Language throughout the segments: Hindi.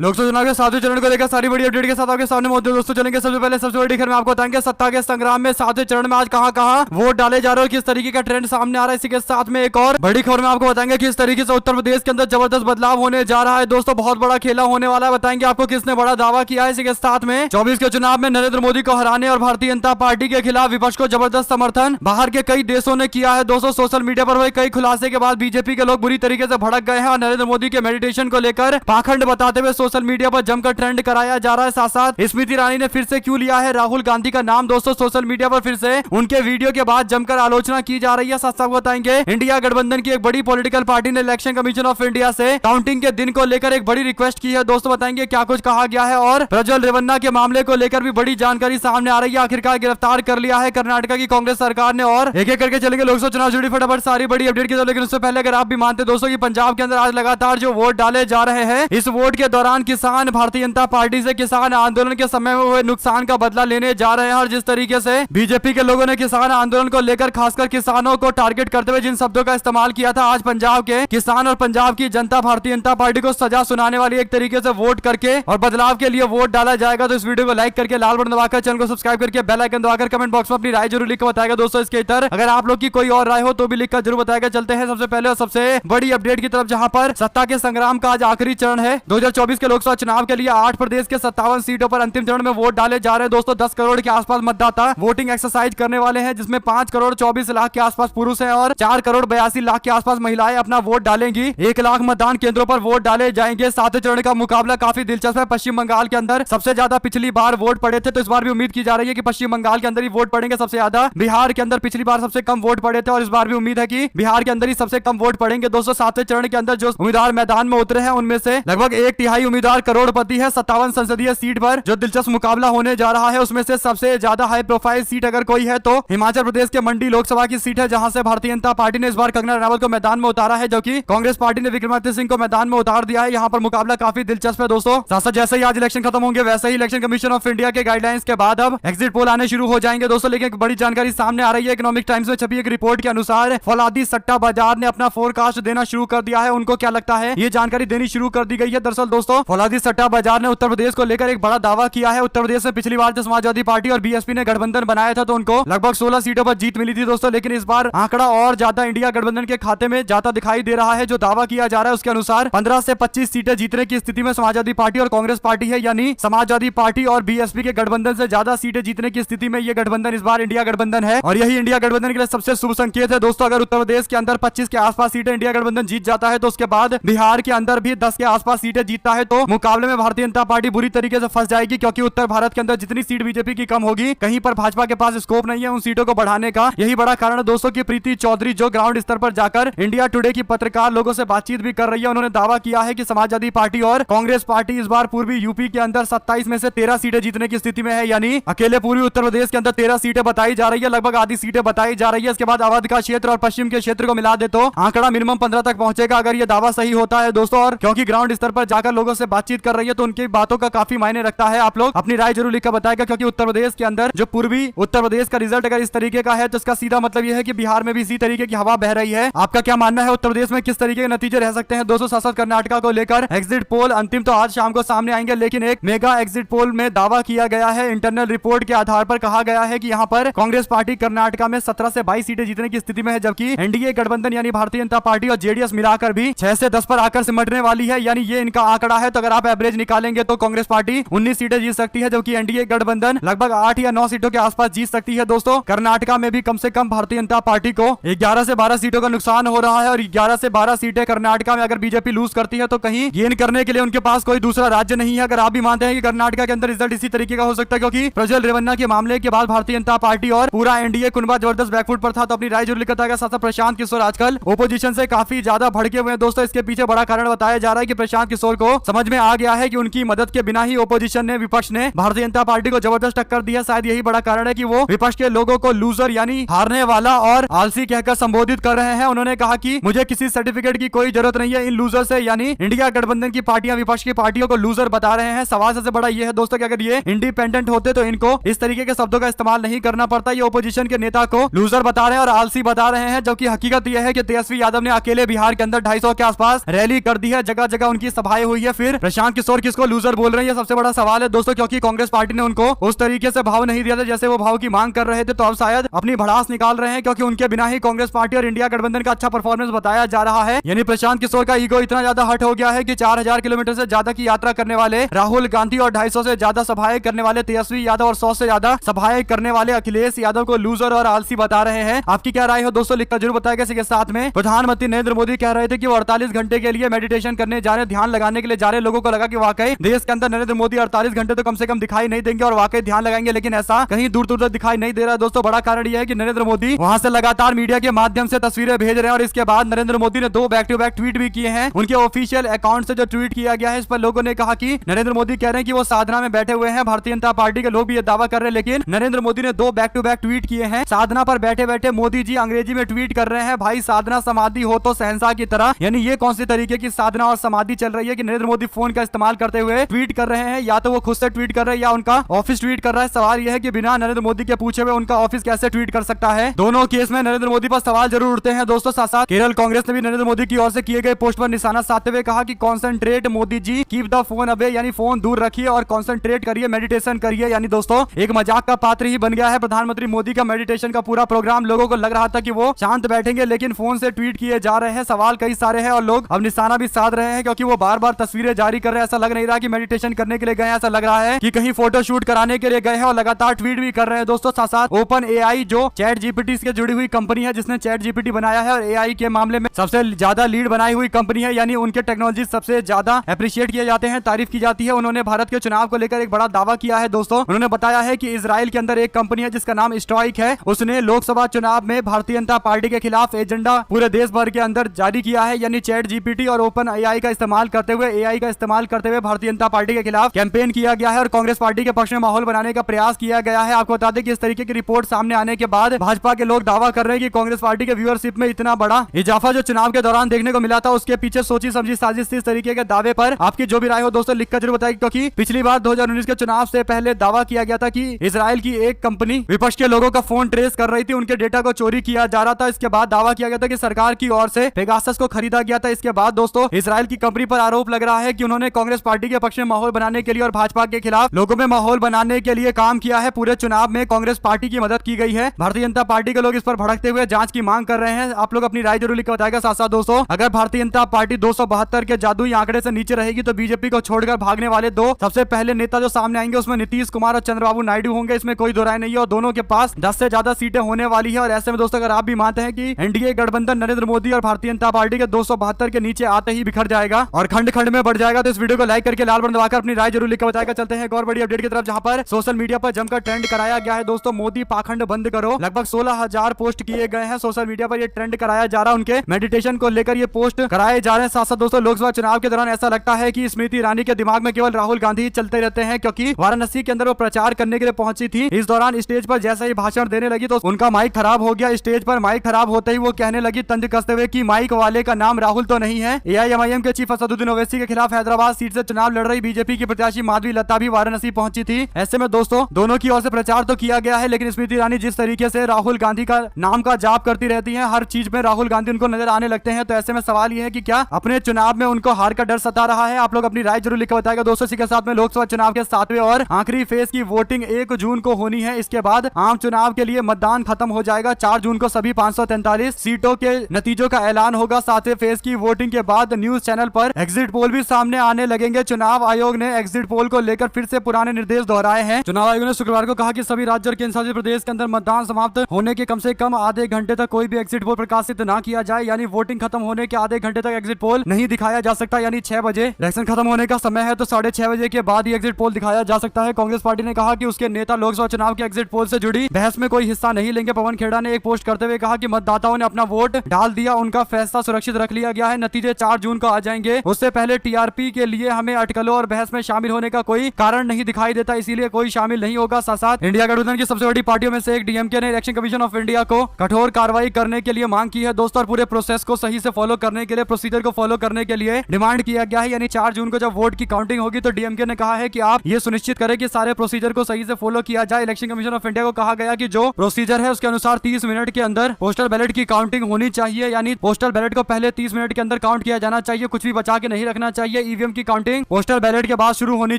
लोकसभा चुनाव के 7वें चरण को लेकर सारी बड़ी अपडेट के साथ आपके सामने मौजूद दोस्तों चलेंगे। सबसे पहले सबसे बड़ी खबर में आपको बताएंगे सत्ता के संग्राम में 7वें चरण में आज कहां वोट डाले जा रहे हैं, किस तरीके का ट्रेंड सामने आ रहा है। इसी के साथ में एक और बड़ी खबर में आपको बताएंगे किस तरीके से उत्तर प्रदेश के अंदर जबरदस्त बदलाव होने जा रहा है। दोस्तों बहुत बड़ा खेला होने वाला है, बताएंगे आपको किसने बड़ा दावा किया है। इसी के साथ में 24 के चुनाव में नरेंद्र मोदी को हराने और भारतीय जनता पार्टी के खिलाफ विपक्ष को जबरदस्त समर्थन बाहर के कई देशों ने किया है। दोस्तों सोशल मीडिया पर हुए कई खुलासे के बाद बीजेपी के लोग बुरी तरीके से भड़क गए हैं और नरेंद्र मोदी के मेडिटेशन को लेकर पाखंड बताते हुए सोशल मीडिया पर जमकर ट्रेंड कराया जा रहा है। साथ साथ स्मृति ईरानी ने फिर से क्यों लिया है राहुल गांधी का नाम। दोस्तों सोशल मीडिया पर फिर से उनके वीडियो के बाद जमकर आलोचना की जा रही है। साथ साथ बताएंगे इंडिया गठबंधन की एक बड़ी पॉलिटिकल पार्टी ने इलेक्शन कमीशन ऑफ इंडिया से काउंटिंग के दिन को लेकर एक बड़ी रिक्वेस्ट की है। दोस्तों बताएंगे क्या कुछ कहा गया है और प्रज्वल रेवन्ना के मामले को लेकर भी बड़ी जानकारी सामने आ रही है। आखिरकार गिरफ्तार कर लिया है कर्नाटक की कांग्रेस सरकार ने और एक एक करके चलेंगे लोकसभा चुनाव जुड़ी फटाफट सारी बड़ी अपडेट की तरफ। लेकिन उससे पहले अगर आप भी मानते दोस्तों कि पंजाब के अंदर आज लगातार जो वोट डाले जा रहे हैं, इस वोट के दौरान किसान भारतीय जनता पार्टी से किसान आंदोलन के समय में हुए नुकसान का बदला लेने जा रहे हैं। और जिस तरीके से बीजेपी के लोगों ने किसान आंदोलन को लेकर खासकर किसानों को टारगेट करते हुए जिन शब्दों का इस्तेमाल किया था, आज पंजाब के किसान और पंजाब की जनता भारतीय जनता पार्टी को सजा सुनाने वाली एक तरीके से वोट करके और बदलाव के लिए वोट डाला जाएगा। तो इस वीडियो को लाइक करके लाल बटन दबाकर चैनल को सब्सक्राइब करके बेल आइकन दबाकर कमेंट बॉक्स में अपनी राय जरूर लिख बताएगा। दोस्तों इसके इतर अगर आप लोग की कोई और राय हो तो भी लिखकर जरूर बताएगा। चलते हैं सबसे पहले और सबसे बड़ी अपडेट की तरफ, जहां पर सत्ता के संग्राम का आज आखिरी चरण है। 2024 के लोकसभा चुनाव के लिए 8 प्रदेश के 57 सीटों पर अंतिम चरण में वोट डाले जा रहे हैं। दोस्तों 10 करोड़ के आसपास मतदाता वोटिंग एक्सरसाइज करने वाले हैं, जिसमें 5 करोड़ 24 लाख के आसपास पुरुष हैं और 4 करोड़ 82 लाख के आसपास महिलाएं अपना वोट डालेंगी। 1 लाख मतदान केंद्रों पर वोट डाले जाएंगे। 7वें चरण का मुकाबला काफी दिलचस्प है। पश्चिम बंगाल के अंदर सबसे ज्यादा पिछली बार वोट पड़े थे, तो इस बार भी उम्मीद की जा रही है कि पश्चिम बंगाल के अंदर ही वोट पड़ेंगे सबसे ज्यादा। बिहार के अंदर पिछली बार सबसे कम वोट पड़े थे और इस बार भी उम्मीद है कि बिहार के अंदर ही सबसे कम वोट पड़ेंगे। दोस्तों 7वें चरण के अंदर जो उम्मीदवार मैदान में उतरे हैं उनमें से लगभग 1/3 उम्मीदवार करोड़पति है। 57 संसदीय सीट पर जो दिलचस्प मुकाबला होने जा रहा है, उसमें से सबसे ज्यादा हाई प्रोफाइल सीट अगर कोई है तो हिमाचल प्रदेश के मंडी लोकसभा की सीट है, जहां से भारतीय जनता पार्टी ने इस बार कंगना रनावत को मैदान में उतारा है, जबकि कांग्रेस पार्टी ने विक्रमादित्य सिंह को मैदान में उतार दिया है। यहाँ पर मुकाबला काफी दिलचस्प है। दोस्तों साथ साथ जैसे ही आज इलेक्शन खत्म होंगे वैसे ही इलेक्शन कमीशन ऑफ इंडिया के गाइडलाइंस के बाद अब एग्जिट पोल आने शुरू हो जाएंगे। दोस्तों लेकिन एक बड़ी जानकारी सामने आ रही है। इकोनॉमिक टाइम्स में छपी एक रिपोर्ट के अनुसार फौलादी सट्टा बाजार ने अपना फोरकास्ट देना शुरू कर दिया है। उनको क्या लगता है, ये जानकारी देनी शुरू कर दी गई है। दरअसल दोस्तों फौलादी सट्टा बाजार ने उत्तर प्रदेश को लेकर एक बड़ा दावा किया है। उत्तर प्रदेश में पिछली बार जो समाजवादी पार्टी और बीएसपी ने गठबंधन बनाया था तो उनको लगभग 16 सीटों पर जीत मिली थी दोस्तों, लेकिन इस बार आंकड़ा और ज्यादा इंडिया गठबंधन के खाते में जाता दिखाई दे रहा है। जो दावा किया जा रहा है उसके अनुसार 15 से 25 सीटें जीतने की स्थिति में समाजवादी पार्टी और कांग्रेस पार्टी है, यानी समाजवादी पार्टी और बीएसपी के गठबंधन से ज्यादा सीटें जीतने की स्थिति में ये गठबंधन इस बार इंडिया गठबंधन है और यही इंडिया गठबंधन के लिए सबसे शुभ संकेत है। दोस्तों अगर उत्तर प्रदेश के अंदर 25 के आसपास सीटें इंडिया गठबंधन जीत जाता है तो उसके बाद बिहार के अंदर भी 10 के आसपास सीटें जीतता है तो मुकाबले में भारतीय जनता पार्टी बुरी तरीके से फंस जाएगी, क्योंकि उत्तर भारत के अंदर जितनी सीट बीजेपी की कम होगी कहीं पर भाजपा के पास स्कोप नहीं है उन सीटों को बढ़ाने का। यही बड़ा कारण है दोस्तों की प्रीति चौधरी जो ग्राउंड स्तर पर जाकर इंडिया टुडे की पत्रकार लोगों से बातचीत भी कर रही है। उन्होंने दावा किया है कि समाजवादी पार्टी और कांग्रेस पार्टी इस बार पूर्वी यूपी के अंदर 27 में से 13 सीटें जीतने की स्थिति में है, यानी अकेले पूर्वी उत्तर प्रदेश के अंदर 13 सीटें बताई जा रही है, लगभग आधी सीटें बताई जा रही है। इसके बाद अवध का क्षेत्र और पश्चिम के क्षेत्र को मिला दे तो आंकड़ा मिनिमम 15 तक पहुंचेगा अगर ये दावा सही होता है दोस्तों। और क्योंकि ग्राउंड स्तर पर जाकर लोगों से बातचीत कर रही है तो उनकी बातों का काफी मायने रखता है। आप लोग अपनी राय जरूर लिखकर बताएगा, क्योंकि उत्तर प्रदेश के अंदर जो पूर्वी उत्तर प्रदेश का रिजल्ट अगर इस तरीके का है तो इसका सीधा मतलब यह है कि बिहार में भी इसी तरीके की हवा बह रही है। आपका क्या मानना है, उत्तर प्रदेश में किस तरीके के नतीजे रह सकते हैं दोस्तों? साथ साथ कर्नाटका को लेकर एग्जिट पोल अंतिम तो आज शाम को सामने आएंगे, लेकिन एक मेगा एग्जिट पोल में दावा किया गया है, इंटरनल रिपोर्ट के आधार पर कहा गया है कि यहाँ पर कांग्रेस पार्टी कर्नाटका में 17 से 22 सीटें जीतने की स्थिति में है, जबकि एनडीए गठबंधन यानी भारतीय जनता पार्टी और जेडीएस मिलाकर भी 6 से 10 पर आकर सिमटने वाली है, यानी ये इनका आंकड़ा है। तो अगर आप एवरेज निकालेंगे तो कांग्रेस पार्टी 19 सीटें जीत सकती है, जबकि एनडीए गठबंधन लगभग 8 या 9 सीटों के आसपास जीत सकती है। दोस्तों कर्नाटका में भी कम से कम भारतीय जनता पार्टी को 11 से 12 सीटों का नुकसान हो रहा है और 11 से 12 सीटें कर्नाटका में अगर बीजेपी लूज करती है तो कहीं गेन करने के लिए उनके पास कोई दूसरा राज्य नहीं है। अगर आप भी मानते हैं कि कर्नाटका के अंदर रिजल्ट इसी तरीके का हो सकता है, क्योंकि प्रज्वल रेवन्ना के मामले के बाद भारतीय जनता पार्टी और पूरा एनडीए कुनबा जबरदस्त बैकफुट पर था, तो अपनी राय जरूर लिखता है। साथ प्रशांत किशोर आजकल ओपोजिशन से काफी ज्यादा भड़के हुए हैं दोस्तों। इसके पीछे बड़ा कारण बताया जा रहा है कि प्रशांत किशोर को समझ में आ गया है कि उनकी मदद के बिना ही ओपोजिशन ने विपक्ष ने भारतीय जनता पार्टी को जबरदस्त टक्कर दी है। शायद यही बड़ा कारण है कि वो विपक्ष के लोगों को लूजर यानी हारने वाला और आलसी कहकर संबोधित कर रहे हैं। उन्होंने कहा कि मुझे किसी सर्टिफिकेट की कोई जरूरत नहीं है इन लूजर से, यानी इंडिया गठबंधन की पार्टियां विपक्ष की पार्टियों को लूजर बता रहे हैं। सवाल सबसे बड़ा ये है दोस्तों कि अगर ये इंडिपेंडेंट होते तो इनको इस तरीके के शब्दों का इस्तेमाल नहीं करना पड़ता। ये ओपोजिशन के नेता को लूजर बता रहे हैं और आलसी बता रहे हैं, जबकि हकीकत यह है कि तेजस्वी यादव ने अकेले बिहार के अंदर 250 के आसपास रैली कर दी है, जगह जगह उनकी सभाएं हुई है। फिर आखिर प्रशांत किशोर किसको लूजर बोल रहे हैं, ये सबसे बड़ा सवाल है दोस्तों, क्योंकि कांग्रेस पार्टी ने उनको उस तरीके से भाव नहीं दिया था जैसे वो भाव की मांग कर रहे थे। तो अब शायद अपनी भड़ास निकाल रहे हैं, क्योंकि उनके बिना ही कांग्रेस पार्टी और इंडिया गठबंधन का अच्छा परफॉर्मेंस बताया जा रहा है। यानी प्रशांत किशोर का ईगो इतना ज्यादा हट हो गया है कि 4000 किलोमीटर से ज्यादा की यात्रा करने वाले राहुल गांधी और 250 से ज्यादा सभाएं करने वाले तेजस्वी यादव और 100 से ज्यादा सभाएं करने वाले अखिलेश यादव को लूजर और आलसी बता रहे हैं। आपकी क्या राय हो दोस्तों, लिखकर जरूर बताएगा। इसी के साथ में प्रधानमंत्री नरेंद्र मोदी कह रहे थे कि वो 48 घंटे के लिए मेडिटेशन करने जा रहे, ध्यान लगाने के लिए जा रहे। लोगों को लगा कि वाकई देश के अंदर नरेंद्र मोदी 48 घंटे तो कम से कम दिखाई नहीं देंगे और वाकई ध्यान लगाएंगे, लेकिन ऐसा कहीं दूर दूर तक दिखाई नहीं दे रहा है दोस्तों। बड़ा कारण यह है कि नरेंद्र मोदी वहां से लगातार मीडिया के माध्यम से तस्वीरें भेज रहे हैं और इसके बाद नरेंद्र मोदी ने 2 बैक टू बैक ट्वीट भी किए हैं। उनके ऑफिशियल अकाउंट से जो ट्वीट किया गया है, इस पर लोगों ने कहा कि नरेंद्र मोदी कह रहे हैं कि वो साधना में बैठे हुए हैं। भारतीय जनता पार्टी के लोग भी ये दावा कर रहे हैं, लेकिन नरेंद्र मोदी ने 2 बैक टू बैक ट्वीट किए हैं। साधना पर बैठे बैठे मोदी जी अंग्रेजी में ट्वीट कर रहे हैं, भाई साधना समाधि हो तो शहंशाह की तरह। यानी ये कौन सी तरीके की साधना और समाधि चल रही है कि नरेंद्र मोदी फोन का इस्तेमाल करते हुए ट्वीट कर रहे हैं, या तो वो खुद से ट्वीट कर रहे हैं या उनका ऑफिस ट्वीट कर रहा है। सवाल यह है कि बिना नरेंद्र मोदी के पूछे हुए उनका ऑफिस कैसे ट्वीट कर सकता है। दोनों केस में नरेंद्र मोदी पर सवाल जरूर उठते हैं दोस्तों। साथ साथ केरल कांग्रेस ने भी नरेंद्र मोदी की ओर से किए गए पोस्ट पर निशाना साधते हुए कहा कि concentrate Modi ji, keep the phone away, यानी फोन दूर रखिए और कॉन्सेंट्रेट करिए, मेडिटेशन करिए। यानी दोस्तों एक मजाक का पात्र ही बन गया है प्रधानमंत्री मोदी का मेडिटेशन का पूरा प्रोग्राम। लोगों को लग रहा था कि वो शांत बैठेंगे, लेकिन फोन से ट्वीट किए जा रहे हैं। सवाल कई सारे हैं और लोग अब निशाना भी साध रहे हैं, क्योंकि वो बार बार तस्वीरें जारी कर रहे हैं। ऐसा लग नहीं रहा कि मेडिटेशन करने के लिए गए हैं, ऐसा लग रहा है कि कहीं फोटो शूट कराने के लिए गए हैं और लगातार ट्वीट भी कर रहे हैं दोस्तों। साथ साथ ओपन एआई जो चैट जीपीटी से जुड़ी हुई कंपनी है, जिसने चैट जीपीटी बनाया है और एआई के मामले में सबसे ज्यादा लीड बनाई हुई कंपनी है, यानी उनके टेक्नोलॉजी सबसे ज्यादा अप्रिशिएट किए जाते हैं, तारीफ की जाती है। उन्होंने भारत के चुनाव को लेकर एक बड़ा दावा किया है दोस्तों। उन्होंने बताया है कि इजराइल के अंदर एक कंपनी है जिसका नाम स्ट्राइक है, उसने लोकसभा चुनाव में भारतीय जनता पार्टी के खिलाफ एजेंडा पूरे देश भर के अंदर जारी किया है। यानी चैट जीपीटी और ओपन एआई का इस्तेमाल करते हुए, एआई का इस्तेमाल करते हुए भारतीय जनता पार्टी के खिलाफ कैंपेन किया गया है और कांग्रेस पार्टी के पक्ष में माहौल बनाने का प्रयास किया गया है। आपको बता दें कि इस तरीके की रिपोर्ट सामने आने के बाद भाजपा के लोग दावा कर रहे हैं कि कांग्रेस पार्टी के व्यूअरशिप में इतना बड़ा इजाफा जो चुनाव के दौरान देखने को मिला था, उसके पीछे सोची समझी साजिश थी। इस तरीके के दावे पर आपकी जो भी राय हो दोस्तों लिखकर जरूर बताइए, क्योंकि पिछली बार 2019 के चुनाव से पहले दावा किया गया था कि इजराइल की एक कंपनी विपक्ष के लोगों का फोन ट्रेस कर रही थी, उनके डेटा को चोरी किया जा रहा था। इसके बाद दावा किया गया था कि सरकार की ओर से पेगासस को खरीदा गया था। इसके बाद दोस्तों इजराइल की कंपनी पर आरोप लग रहा है कि उन्होंने कांग्रेस पार्टी के पक्ष में माहौल बनाने के लिए और भाजपा के खिलाफ लोगों में माहौल बनाने के लिए काम किया है। पूरे चुनाव में कांग्रेस पार्टी की मदद की गई है। भारतीय जनता पार्टी के लोग इस पर भड़कते हुए जांच की मांग कर रहे हैं। आप लोग अपनी राय जरूर लिखकर बताएगा। साथ साथ दोस्तों अगर भारतीय जनता पार्टी 272 के जादुई आंकड़े से नीचे रहेगी तो बीजेपी को छोड़कर भागने वाले 2 सबसे पहले नेता जो सामने आएंगे उसमें नीतीश कुमार और चंद्रबाबू नायडू होंगे। इसमें कोई दो राय नहीं है और दोनों के पास 10 से ज्यादा सीटें होने वाली है। और ऐसे में दोस्तों अगर आप भी मानते हैं कि एनडीए गठबंधन नरेंद्र मोदी और भारतीय जनता पार्टी के 272 के नीचे आते ही बिखर जाएगा और खंड खंड में बढ़ जाएगा, तो इस वीडियो को लाइक करके लाल बटन दबाकर अपनी राय जरूर लिखकर बताएगा। चलते हैं एक और बड़ी अपडेट की तरफ, जहां पर सोशल मीडिया पर जमकर ट्रेंड कराया गया है दोस्तों, मोदी पाखंड बंद करो। लगभग 16,000 पोस्ट किए गए हैं सोशल मीडिया पर, ये ट्रेंड कराया जा रहा है। उनके मेडिटेशन को लेकर ये पोस्ट कराए जा रहे हैं। साथ साथ दोस्तों लोकसभा चुनाव के दौरान ऐसा लगता है कि स्मृति ईरानी के दिमाग में केवल राहुल गांधी चलते रहते हैं, क्योंकि वाराणसी के अंदर वो प्रचार करने के लिए पहुंची थी। इस दौरान स्टेज पर जैसे ही भाषण देने लगी तो उनका माइक खराब हो गया। स्टेज पर माइक खराब होते ही वो कहने लगी तंज कसते हुए कि माइक वाले का नाम राहुल तो नहीं है। एआईएमआईएम के चीफ असदुद्दीन ओवैसी के खिलाफ हैदराबाद सीट से चुनाव लड़ रही बीजेपी की प्रत्याशी माधवी लता भी वाराणसी पहुंची थी। ऐसे में दोस्तों दोनों की ओर से प्रचार तो किया गया है, लेकिन स्मृति ईरानी जिस तरीके से राहुल गांधी का नाम का जाप करती रहती है, हर चीज में राहुल गांधी उनको नजर आने लगते हैं। तो ऐसे में सवाल ये है कि क्या अपने चुनाव में उनको हार का डर सता रहा है? आप लोग अपनी राय जरूर लिखकर बताएगा दोस्तों। इसी के साथ में लोकसभा चुनाव के 7वें और आखिरी फेज की वोटिंग 1 जून को होनी है। इसके बाद आम चुनाव के लिए मतदान खत्म हो जाएगा। 4 जून को सभी 543 सीटों के नतीजों का ऐलान होगा। 7वें फेज की वोटिंग के बाद न्यूज चैनल पर एग्जिट पोल भी सामने आने लगेंगे। चुनाव आयोग ने एग्जिट पोल को लेकर फिर से पुराने निर्देश दोहराए हैं। चुनाव आयोग ने शुक्रवार को कहा कि सभी राज्य और केंद्रशासित प्रदेश के अंदर मतदान समाप्त होने के कम से कम आधे घंटे तक कोई भी एग्जिट पोल प्रकाशित ना किया जाए, यानी वोटिंग खत्म होने के आधे घंटे तक एग्जिट पोल नहीं दिखाया जा सकता। यानी 6 बजे इलेक्शन खत्म होने का समय है तो 6:30 बजे के बाद ही एग्जिट पोल दिखाया जा सकता है। कांग्रेस पार्टी ने कहा कि उसके नेता लोकसभा चुनाव के एग्जिट पोल से जुड़ी बहस में कोई हिस्सा नहीं लेंगे। पवन खेड़ा ने एक पोस्ट करते हुए कहा कि मतदाताओं ने अपना वोट डाल दिया, उनका फैसला सुरक्षित रख लिया गया है, नतीजे 4 जून को आ जाएंगे। उससे पहले टीआरपी के लिए हमें अटकलों और बहस में शामिल होने का कोई कारण नहीं दिखाई देता, इसीलिए कोई शामिल नहीं होगा। साथ साथ इंडिया गठबंधन की सबसे बड़ी पार्टियों में से एक डीएमके ने इलेक्शन कमीशन ऑफ इंडिया को कठोर कार्रवाई करने के लिए मांग की है दोस्तों, और पूरे प्रोसेस को सही से फॉलो करने के लिए, प्रोसीजर को फॉलो करने के लिए डिमांड किया गया है। यानी 4 जून को जब वोट की काउंटिंग होगी तो डीएमके ने कहा है कि आप ये सुनिश्चित करें कि सारे प्रोसीजर को सही से फॉलो किया जाए। इलेक्शन कमीशन ऑफ इंडिया को कहा गया कि जो प्रोसीजर है उसके अनुसार 30 मिनट के अंदर पोस्टल बैलेट की काउंटिंग होनी चाहिए, यानी पोस्टल बैलेट को पहले 30 मिनट के अंदर काउंट किया जाना चाहिए, कुछ भी बचा के नहीं रखना चाहिए। चाहिए ईवीएम की काउंटिंग पोस्टल बैलेट के बाद शुरू होनी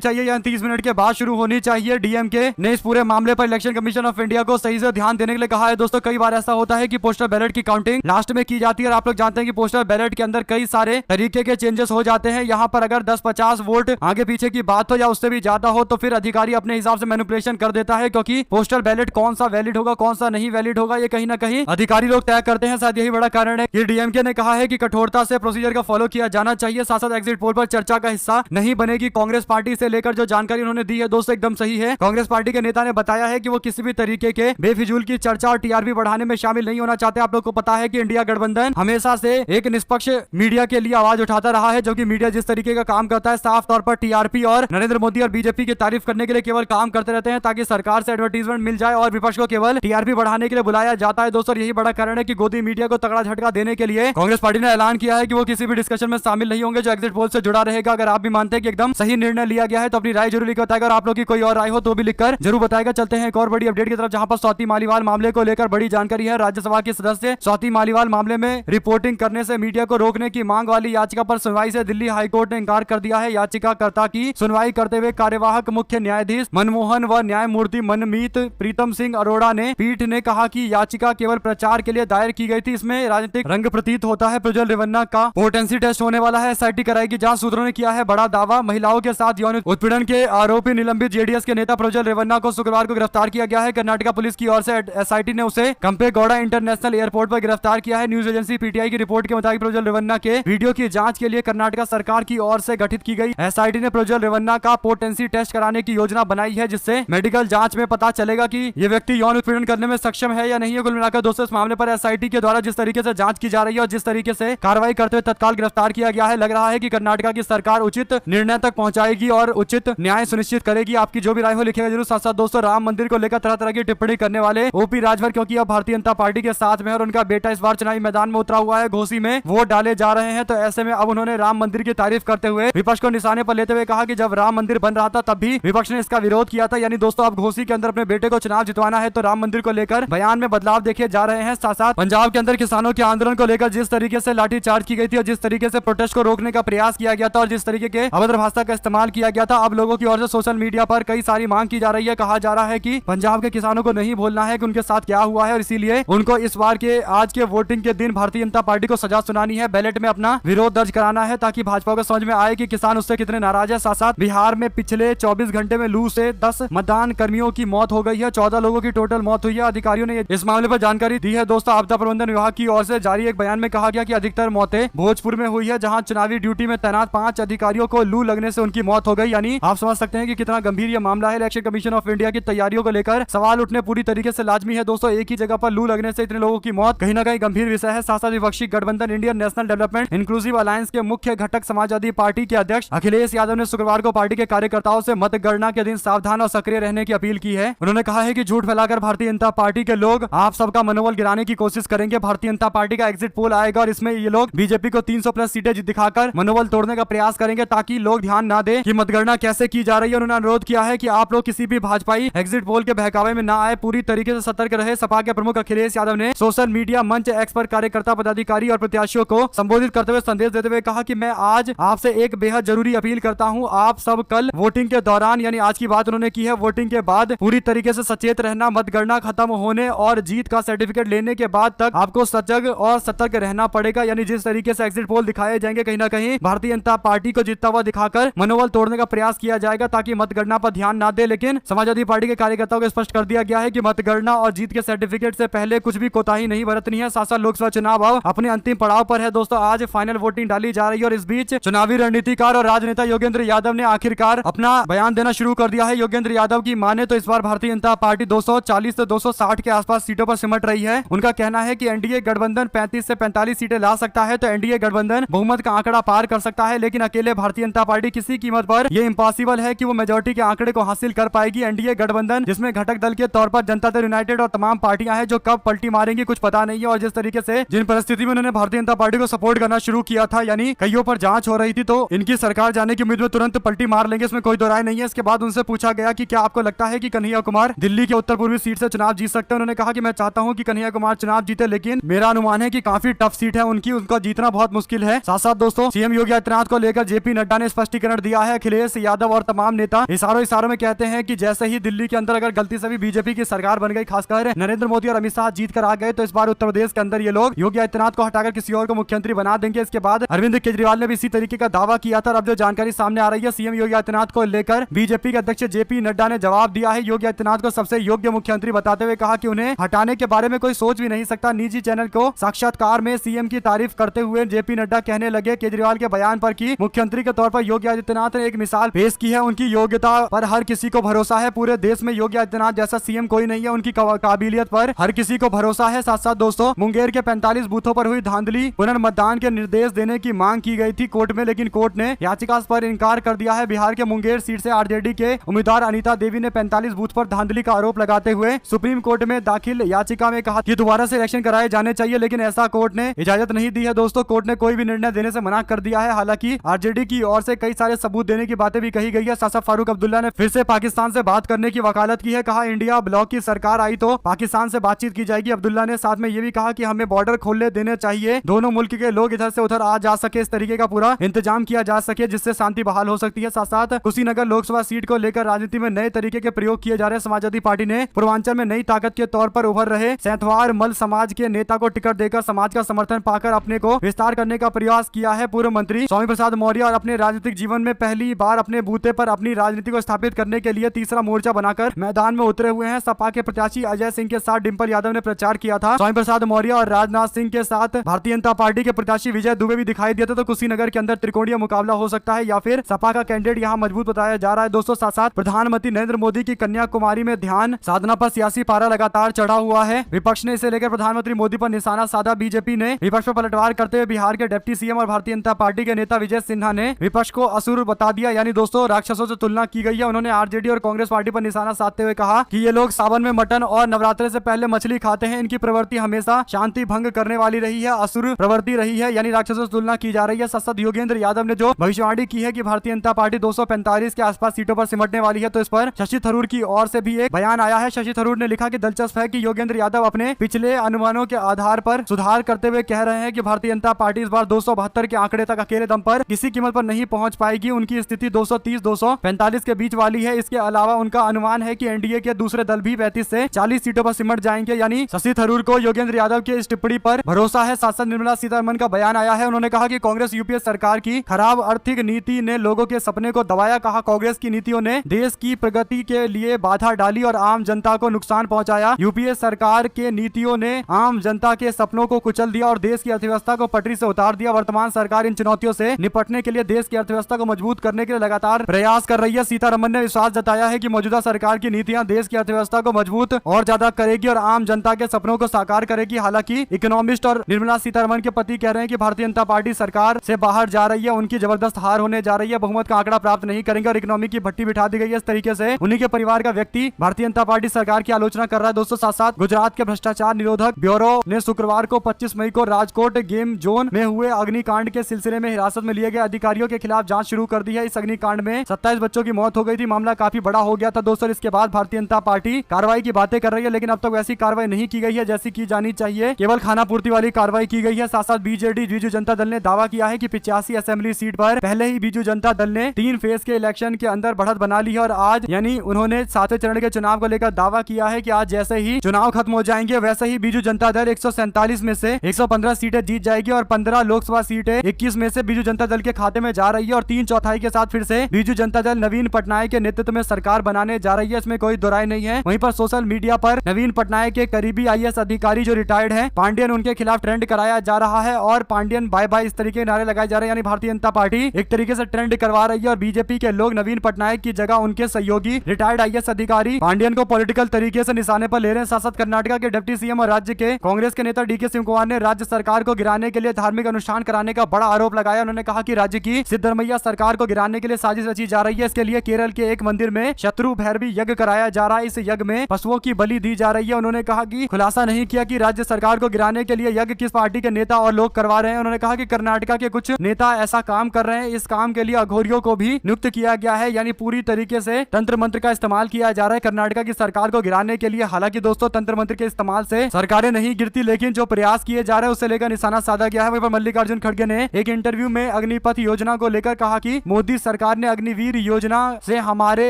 चाहिए या 30 मिनट के बाद शुरू होनी चाहिए। डीएमके ने इस पूरे मामले पर इलेक्शन कमीशन ऑफ इंडिया को सही से ध्यान देने के लिए कहा है। दोस्तों कई बार ऐसा होता है कि पोस्टल बैलेट की काउंटिंग लास्ट में की जाती है और आप लोग जानते हैं कि पोस्टल बैलेट के अंदर कई सारे तरीके के चेंजेस हो जाते हैं। यहाँ पर अगर 10-50 वोट आगे पीछे की बात हो या उससे भी ज्यादा हो तो फिर अधिकारी अपने हिसाब से मैनिपुलेशन कर देता है, क्योंकि पोस्टल बैलेट कौन सा वैलिड होगा कौन सा नहीं वैलिड होगा ये कहीं ना कहीं अधिकारी लोग तय करते हैं। शायद यही बड़ा कारण है कि डीएमके ने कहा है कि कठोरता से प्रोसीजर का फॉलो किया जाना चाहिए। साथ साथ एग्जिट पोल पर चर्चा का हिस्सा नहीं बनेगी। कांग्रेस पार्टी से लेकर जो जानकारी उन्होंने दी है दोस्तों एकदम सही है। कांग्रेस पार्टी के नेता ने बताया है कि वो किसी भी तरीके के बेफिजूल की चर्चा और टीआरपी बढ़ाने में शामिल नहीं होना चाहते। आप लोग को पता है कि इंडिया गठबंधन हमेशा से एक निष्पक्ष मीडिया के लिए आवाज उठाता रहा है, जबकि मीडिया जिस तरीके का काम करता है साफ तौर पर टीआरपी और नरेंद्र मोदी और बीजेपी की तारीफ करने के लिए केवल काम करते रहते हैं ताकि सरकार से एडवर्टीजमेंट मिल जाए और विपक्ष को केवल टीआरपी बढ़ाने के लिए बुलाया जाता है। दोस्तों यही बड़ा कारण है कि गोदी मीडिया को तगड़ा झटका देने के लिए कांग्रेस पार्टी ने ऐलान किया है कि वो किसी भी डिस्कशन में शामिल नहीं होंगे जो एग्जिट पोल से जुड़ा रहेगा। अगर आप भी मानते हैं कि एकदम सही निर्णय लिया गया है तो अपनी राय जरूर लिखकर बताएगा, और आप लोग की कोई और राय हो तो भी लिखकर जरूर बताएगा। चलते हैं एक और बड़ी अपडेट की तरफ, जहां पर स्वाति मालीवाल मामले को लेकर बड़ी जानकारी है। राज्यसभा के सदस्य स्वाति मालीवाल मामले में रिपोर्टिंग करने से मीडिया को रोकने की मांग वाली याचिका पर सुनवाई से दिल्ली हाईकोर्ट ने इंकार कर दिया है। याचिकाकर्ता की सुनवाई करते हुए कार्यवाहक मुख्य न्यायाधीश मनमोहन व न्यायमूर्ति मनमीत प्रीतम सिंह अरोड़ा ने पीठ ने कहा कि याचिका केवल प्रचार के लिए दायर की गई थी, इसमें राजनीतिक रंग प्रतीत होता है। प्रज्वल रेवन्ना का पोटेंसी टेस्ट होने वाला है, एसआईटी कराएगी जांच। सूत्रों ने किया है बड़ा दावा। महिलाओं के साथ यौन उत्पीड़न के आरोपी निलंबित जेडीएस के नेता प्रज्वल रेवन्ना को शुक्रवार को गिरफ्तार किया गया है। कर्नाटका पुलिस की ओर से एसआईटी ने उसे कंपेगौड़ा इंटरनेशनल एयरपोर्ट पर गिरफ्तार किया है। न्यूज एजेंसी पीटीआई की रिपोर्ट के मुताबिक प्रज्वल रेवन्ना के वीडियो की जांच के लिए कर्नाटक सरकार की ओर से गठित की गई एसआईटी ने प्रज्वल रेवन्ना का पोटेंसी टेस्ट कराने की योजना बनाई है, जिससे मेडिकल जांच में पता चलेगा कि ये व्यक्ति यौन उत्पीड़न करने में सक्षम है या नहीं है। कुल मिलाकर दोस्तों इस मामले पर एसआईटी के द्वारा जिस तरीके से जांच की जा रही है और जिस तरीके से कार्रवाई करते हुए तत्काल गिरफ्तार किया गया है, लग रहा है कि कर्नाटक की सरकार उचित निर्णय तक पहुंचाएगी और उचित न्याय सुनिश्चित करेगी। आपकी जो भी राय हो लिखेगा जरूर। साथ साथ दोस्तों राम मंदिर को लेकर तरह तरह की टिप्पणी करने वाले ओपी राजभर, क्योंकि अब भारतीय जनता पार्टी के साथ में और उनका बेटा इस बार चुनावी मैदान में उतरा हुआ है, घोसी में वोट डाले जा रहे हैं, तो ऐसे में अब उन्होंने राम मंदिर की तारीफ करते हुए विपक्ष को निशाने पर लेते हुए कहा कि जब राम मंदिर बन रहा था तब भी विपक्ष ने इसका विरोध किया था। यानी दोस्तों अब घोसी के अंदर अपने बेटे को चुनाव जितवाना है तो राम मंदिर को लेकर बयान में बदलाव देखे जा रहे हैं। साथ साथ पंजाब के अंदर किसानों के आंदोलन को लेकर जिस तरीके से लाठीचार्ज की गई थी और जिस तरीके से प्रोटेस्ट को रोकने का प्रयास किया गया था और जिस तरीके के अभद्र भाषा का इस्तेमाल किया गया था, अब लोगों की ओर से सोशल मीडिया पर कई सारी मांग की जा रही है। कहा जा रहा है कि पंजाब के किसानों को नहीं भूलना है कि उनके साथ क्या हुआ है और इसीलिए उनको इस बार के आज के वोटिंग के दिन भारतीय जनता पार्टी को सजा सुनानी है, बैलेट में अपना विरोध दर्ज कराना है ताकि भाजपा को समझ में आए कि किसान उससे कितने नाराज है। साथ साथ बिहार में पिछले 24 घंटे में लू से 10 मतदान कर्मियों की मौत हो गई है, 14 लोगों की टोटल मौत हुई है। अधिकारियों ने इस मामले पर जानकारी दी है। दोस्तों आपदा प्रबंधन विभाग की ओर से जारी एक बयान में कहा गया कि अधिकतर मौतें भोजपुर में हुई है, जहां चुनावी ड्यूटी में तैनात 5 अधिकारियों को लू लगने से उनकी मौत हो गई। यानी आप समझ सकते हैं कि कितना गंभीर यह मामला है। इलेक्शन कमीशन ऑफ इंडिया की तैयारियों को लेकर सवाल उठने पूरी तरीके से लाजमी है। दोस्तों एक ही जगह पर लू लगने से इतने लोगों की मौत कहीं ना कहीं गंभीर विषय है। साथ साथ विपक्षी गठबंधन Indian national development inclusive alliance के मुख्य घटक समाजवादी पार्टी के अध्यक्ष अखिलेश यादव ने शुक्रवार को पार्टी के कार्यकर्ताओं से मतगणना के दिन सावधान और सक्रिय रहने की अपील की है। उन्होंने कहा है कि झूठ फैलाकर भारतीय जनता पार्टी के लोग आप सबका मनोबल गिराने की कोशिश करेंगे। भारतीय जनता पार्टी का एग्जिट पोल आएगा और इसमें ये लोग बीजेपी को 300+ सीटें दिखाकर मनोबल तोड़ने का प्रयास करेंगे ताकि लोग ध्यान ना दे कि मतगणना कैसे की जा रही है। उन्होंने अनुरोध किया है कि आप लोग किसी भी भाजपाई एग्जिट पोल के बहकावे में ना आए, पूरी तरीके से सतर्क रहे। सपा के प्रमुख अखिलेश यादव ने सोशल मीडिया मंच एक्स पर कार्यकर्ता पदाधिकारी और प्रत्याशियों को संबोधित करते हुए संदेश देते हुए कहा कि मैं आज आपसे एक बेहद जरूरी अपील करता हूं। आप सब कल वोटिंग के दौरान, यानी आज की बात उन्होंने की है, वोटिंग के बाद पूरी तरीके से सचेत रहना। मतगणना खत्म होने और जीत का सर्टिफिकेट लेने के बाद तक आपको सजग और सतर्क रहना पड़ेगा। यानी जिस तरीके से एग्जिट पोल दिखाए जाएंगे कहीं ना कहीं भारतीय जनता पार्टी को जीतता हुआ दिखाकर मनोबल तोड़ने का प्रयास किया जाएगा ताकि मतगणना पर ध्यान ना दे। लेकिन समाजवादी पार्टी के कार्यकर्ताओं को स्पष्ट कर दिया गया है कि मतगणना और जीत के सर्टिफिकेट से पहले कुछ भी कोताही नहीं बरतनी है। साथ साथ लोकसभा चुनाव अब अपने अंतिम पड़ाव पर है। दोस्तों आज फाइनल वोटिंग डाली जा रही है और इस बीच चुनावी रणनीतिकार और राजनेता योगेंद्र यादव ने आखिरकार अपना बयान देना शुरू कर दिया है। योगेंद्र यादव की माने तो इस बार भारतीय जनता पार्टी 240 से 260 के आसपास सीटों पर सिमट रही है। उनका कहना है कि एनडीए गठबंधन 35 से 45 सीटें ला सकता है, तो एनडीए गठबंधन बहुमत का आंकड़ा पार कर सकता है। लेकिन अकेले भारतीय जनता पार्टी किसी कीमत पर यह इम्पॉसिबल है कि वो मेजोरिटी के आंकड़े को हासिल कर पाएगी। एनडीए गठबंधन जिसमें घटक दल के तौर पर जनता दल यूनाइटेड और तमाम पार्टियां हैं जो कब पलटी मारेंगी कुछ पता नहीं है। और जिस तरीके से जिन परिस्थिति में उन्होंने भारतीय जनता पार्टी को सपोर्ट करना शुरू किया था, यानी कईयों पर जांच हो रही थी, तो इनकी सरकार जाने की उम्मीद में तुरंत पलटी मार लेंगे, इसमें कोई दो राय नहीं है। इसके बाद उनसे पूछा गया कि क्या आपको लगता है कि कन्हैया कुमार दिल्ली के उत्तर पूर्वी सीट से चुनाव जीत सकते हैं। उन्होंने कहा कि मैं चाहता हूं कि कन्हैया कुमार चुनाव जीते, लेकिन मेरा अनुमान है कि काफी टफ सीट है उनकी, उनका जीतना बहुत मुश्किल है। साथ साथ दोस्तों सीएम योगी आदित्यनाथ आदित्यनाथ को लेकर जेपी नड्डा ने स्पष्टीकरण दिया है। अखिलेश यादव और तमाम नेता इशारों में कहते हैं कि जैसे ही दिल्ली के अंदर अगर गलती से भी बीजेपी की सरकार बन गई, खासकर नरेंद्र मोदी और अमित शाह जीत कर आ गए, तो इस बार उत्तर प्रदेश के अंदर ये लोग योगी आदित्यनाथ को हटाकर किसी और को मुख्यमंत्री बना देंगे। इसके बाद अरविंद केजरीवाल ने भी इसी तरीके का दावा किया था। अब जो जानकारी सामने आ रही है, सीएम योगी आदित्यनाथ को लेकर बीजेपी के अध्यक्ष जेपी नड्डा ने जवाब दिया है। योगी आदित्यनाथ को सबसे योग्य मुख्यमंत्री बताते हुए कहा कि उन्हें हटाने के बारे में कोई सोच भी नहीं सकता। निजी चैनल को साक्षात्कार में सीएम की तारीफ करते हुए जेपी नड्डा कहने लगे केजरीवाल के बयान पर कि मुख्यमंत्री के तौर पर योगी आदित्यनाथ ने एक मिसाल पेश की है। उनकी योग्यता पर हर किसी को भरोसा है। पूरे देश में योगी आदित्यनाथ जैसा सीएम कोई नहीं है। उनकी काबिलियत पर हर किसी को भरोसा है। साथ साथ दोस्तों, मुंगेर के 45 बूथों पर हुई धांधली पुनर्मतदान के निर्देश देने की मांग की गई थी कोर्ट में, लेकिन कोर्ट ने याचिका पर इनकार कर दिया है। बिहार के मुंगेर सीट से आरजेडी के उम्मीदवार अनीता देवी ने 45 बूथ पर धांधली का आरोप लगाते हुए सुप्रीम कोर्ट में दाखिल याचिका में कहा कि दोबारा से इलेक्शन कराए जाने चाहिए, लेकिन ऐसा कोर्ट ने इजाजत नहीं दी है। दोस्तों, कोर्ट ने कोई भी निर्णय देने से मना कर दिया है। हालांकि आरजेडी की ओर से कई सारे सबूत देने की बातें भी कही गई है। शासक फारूक अब्दुल्ला ने फिर से पाकिस्तान से बात करने की वकालत की है। कहा इंडिया ब्लॉक की सरकार आई तो पाकिस्तान से बातचीत की जाएगी। अब्दुल्ला ने साथ में ये भी कहा कि हमें बॉर्डर खोलने देने चाहिए, दोनों मुल्क के लोग इधर से उधर आ जा सके, इस तरीके का पूरा इंतजाम किया जा सके जिससे शांति बहाल हो सकती है। साथ साथ कुशीनगर लोकसभा सीट को लेकर राजनीति में नए तरीके के प्रयोग किए जा रहे हैं। समाजवादी पार्टी ने पूर्वांचल में नई ताकत के तौर पर उभर रहे सैंथवार मल समाज के नेता को टिकट देकर समाज का समर्थन पाकर अपने को विस्तार करने का प्रयास किया है। पूर्व मंत्री स्वामी प्रसाद मौर्य और अपने राजनीतिक जीवन में पहली बार अपने बूते पर अपनी राजनीति को स्थापित करने के लिए तीसरा मोर्चा बनाकर मैदान में उतरे हुए हैं। सपा के प्रत्याशी अजय सिंह के साथ डिंपल यादव ने प्रचार किया था। स्वामी प्रसाद मौर्य और राजनाथ सिंह के साथ भारतीय जनता पार्टी के प्रत्याशी विजय दुबे भी दिखाई दिए थे। तो कुशीनगर के अंदर त्रिकोणीय मुकाबला हो सकता है या फिर सपा का कैंडिडेट यहाँ मजबूत बताया जा रहा है। दोस्तों, साथ साथ प्रधानमंत्री नरेंद्र मोदी की कन्याकुमारी में ध्यान साधना पर सियासी पारा लगातार चढ़ा हुआ है। विपक्ष ने इसे लेकर प्रधानमंत्री मोदी पर निशाना साधा। बीजेपी ने विपक्ष पर पलटवार करते हुए बिहार के डिप्टी सीएम और भारतीय जनता पार्टी के नेता विजय सिन्हा ने विपक्ष को असुर बता दिया, यानी दोस्तों राक्षसों से तुलना की गई है। उन्होंने आरजेडी और कांग्रेस पार्टी पर निशाना साधते हुए कहा कि ये लोग सावन में मटन और नवरात्रि से पहले मछली खाते हैं। इनकी प्रवृत्ति हमेशा शांति भंग करने वाली रही है, असुर प्रवृत्ति रही है, यानी राक्षसों से तुलना की जा रही है। सशद योगेंद्र यादव ने जो भविष्यवाणी की है कि भारतीय जनता पार्टी 245 के आसपास सीटों पर सिमटने वाली है, तो इस पर शशि थरूर की ओर से भी एक बयान आया है। शशि थरूर ने लिखा कि दिलचस्प है कि योगेंद्र यादव अपने पिछले अनुमानों के आधार पर सुधार करते हुए कह रहे हैं कि भारतीय जनता पार्टी इस बार 272 के आंकड़े तक अकेले दम पर किसी कीमत पर नहीं पहुंच पाएगी। उनकी स्थिति 230-245 के बीच वाली है। इसके अलावा उनका अनुमान है कि एनडीए के दूसरे दल भी 35 से 40 सीटों पर सिमट जाएंगे। यानी शशि थरूर को योगेंद्र यादव की इस टिप्पणी पर भरोसा है। सांसद निर्मला सीतारमण का बयान आया है। उन्होंने कहा कि कांग्रेस यूपीए सरकार की खराब आर्थिक नीति ने लोगों के सपने को दबाया। कहा कांग्रेस की नीतियों ने देश की प्रगति के लिए बाधा डाली और आम जनता को नुकसान पहुंचाया। यूपीए सरकार के नीतियों ने आम जनता के सपनों को कुचल दिया और देश की अर्थव्यवस्था को पटरी से उतार दिया। वर्तमान सरकार इन चुनौतियों से निपटने के लिए देश की अर्थव्यवस्था को मजबूत करने के लिए लगातार प्रयास कर रही है। सीतारमण ने विश्वास जताया है कि मौजूदा सरकार की नीतियां देश की अर्थव्यवस्था को मजबूत और ज्यादा करेगी और आम जनता के सपनों को साकार करेगी। हालांकि इकोनॉमिस्ट और निर्मला सीतारमण के पति कह रहे हैं कि भारतीय जनता पार्टी सरकार से बाहर जा रही है, उनकी जबरदस्त हार होने जा रही है, बहुमत का आंकड़ा प्राप्त नहीं करेंगे और इकोनॉमी की भट्टी बिठा दी गई है। इस तरीके से उन्हीं के परिवार का व्यक्ति भारतीय जनता पार्टी सरकार की आलोचना कर रहा है। दोस्तों, साथ साथ गुजरात के भ्रष्टाचार निरोधक ब्यूरो ने शुक्रवार को 25 मई को राजकोट गेम जोन में हुए अग्निकांड के सिलसिले में हिरासत में लिए गए अधिकारियों के खिलाफ जांच शुरू कर दी है। इस अग्निकांड में 27 बच्चों की मौत हो गई थी। मामला काफी बड़ा हो गया था दोस्तों। इसके बाद भारतीय जनता पार्टी कार्रवाई की बातें कर रही है, लेकिन अब तक वैसी कार्रवाई नहीं की गई है जैसी की जानी चाहिए। केवल खाना पूर्ति वाली कार्रवाई की गई है। साथ साथ बीजेडी बीजू जनता दल ने दावा किया है कि 85 असेंबली सीट पर पहले ही बीजू जनता दल ने 3 फेज के इलेक्शन के अंदर बढ़त बना ली है और आज यानी उन्होंने 7वें चरण के चुनाव को लेकर दावा किया है कि आज जैसे ही चुनाव खत्म हो जाएंगे वैसे ही बीजू जनता दल 147 में से 115 सीटें जीत जाएगी और 15 लोकसभा सीटें 21 में से बीजू जनता दल के खाते में जा रही है और 3/4 के साथ फिर से बीजू जनता दल नवीन पटनायक के नेतृत्व में सरकार बनाने जा रही है। इसमें कोई दोराय नहीं है। वहीं पर सोशल मीडिया पर नवीन पटनायक के करीबी आईएएस अधिकारी जो रिटायर्ड है पांडियन, उनके खिलाफ ट्रेंड कराया जा रहा है और पांडियन बाय बाय इस तरीके के नारे लगाए जा रहे हैं। यानी भारतीय जनता पार्टी एक तरीके से ट्रेंड करवा रही है और बीजेपी के लोग नवीन पटनायक की जगह उनके सहयोगी रिटायर्ड आईएएस अधिकारी पांडियन को पॉलिटिकल तरीके से निशाने पर ले रहे हैं। साथ कर्नाटक के डिप्टी सीएम और राज्य के कांग्रेस के नेता डीके शिव कुमार ने राज्य सरकार को गिराने के लिए धार्मिक अनुष्ठान कराने का बड़ा आरोप लगाया। उन्होंने कहा कि राज्य की सिद्धरमैया सरकार को गिराने के लिए साजिश रची जा रही है। इसके लिए केरल के एक मंदिर में शत्रु भैरवी यज्ञ कराया जा रहा है। इस यज्ञ में पशुओं की बलि दी जा रही है। उन्होंने कहा कि खुलासा नहीं किया कि राज्य सरकार को गिराने के लिए यज्ञ किस पार्टी के नेता और लोग करवा रहे हैं। उन्होंने कहा कि कर्नाटक के कुछ नेता ऐसा काम कर रहे हैं। इस काम के लिए अघोरियों को भी नियुक्त किया गया है, यानी पूरी तरीके से तंत्र मंत्र का इस्तेमाल किया जा रहा है कर्नाटक की सरकार को गिराने के लिए। हालांकि दोस्तों, तंत्र मंत्र के इस्तेमाल से सरकारें नहीं गिरती, लेकिन जो प्रयास किए जा रहे हैं उसे लेकर निशाना साधा गया है। वहीं पर मल्लिकार्जुन खड़गे ने एक इंटरव्यू में अग्निपथ योजना को लेकर कहा कि मोदी सरकार ने अग्निवीर योजना से हमारे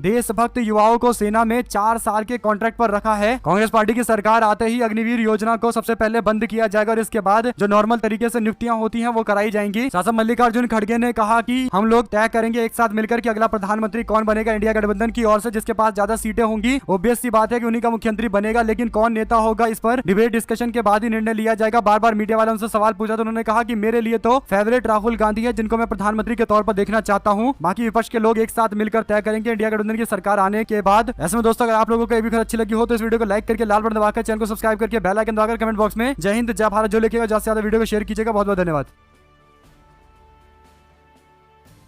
देशभक्त युवाओं को सेना में 4 साल के कॉन्ट्रैक्ट पर रखा है। कांग्रेस पार्टी की सरकार आते ही अग्निवीर योजना को सबसे पहले बंद किया जाएगा और इसके बाद जो नॉर्मल तरीके से नियुक्तियां होती हैं वो कराई जाएंगी। शासक मल्लिकार्जुन खड़गे ने कहा कि हम लोग तय करेंगे एक साथ मिलकर कि अगला प्रधानमंत्री कौन बनेगा इंडिया गठबंधन की ओर से, जिसके पास ज्यादा सीटें होंगी। ऑब्वियस सी बात है कि उन्हीं का मुख्यमंत्री बनेगा, लेकिन कौन नेता होगा इस पर डिबेट डिस्कशन के बाद ही निर्णय लिया जाएगा। बार बार मीडिया वाले उनसे सवाल पूछा तो उन्होंने कहा कि मेरे लिए तो फेवरेट राहुल गांधी है, जिनको मैं प्रधानमंत्री के तौर पर देखना चाहता हूं। बाकी विपक्ष के लोग एक साथ मिलकर तय करेंगे इंडिया गठबंधन की सरकार आने के बाद। ऐसे में दोस्तों, अगर आप लोगों को ये भी खबर अच्छी लगी हो तो इस वीडियो को लाइक करके लाल बटन दबाकर चैनल को सब्सक्राइब करके बेल आइकन दबाकर कमेंट बॉक्स में जय हिंद जय भारत जो लिखेगा, ज्यादा से ज्यादा वीडियो को शेयर कीजिएगा। बहुत बहुत धन्यवाद।